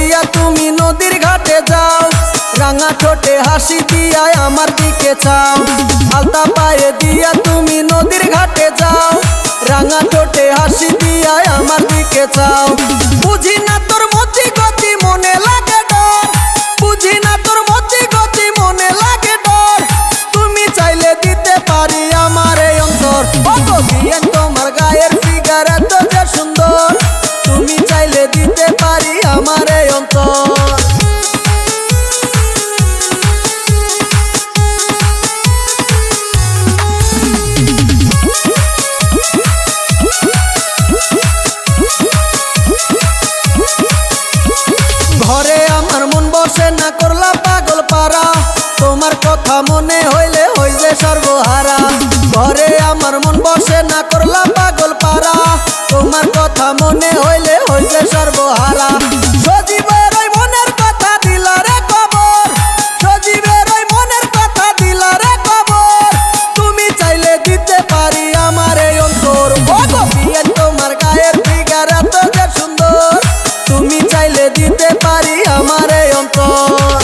দিয়া তুমি নদীর ঘাটে যাও, রাঙা ঠোঁটে হাসি দিয়া আমার দিকে চাও। আলতা পায়ে দিয়া তুমি নদীর ঘাটে যাও, রাঙা ঠোঁটে হাসি দিয়া আমার দিকে চাও। বুঝি না তোর মতি গতি মনে লাগে ডর, বুঝি না তোর মতি গতি মনে লাগে ডর। তুমি চাইলে দিতে পারি আমার এই অন্তর। ও গো বিয়েন তোমার গায়ের ফিগার এত যে সুন্দর, তুমি চাইলে দিতে পারি আমার এই অন্তর। ঘরে আমার মন বসে না, করলা পাগল পারা, তোমার কথা মনে হইলে হই যে সর্বহারা।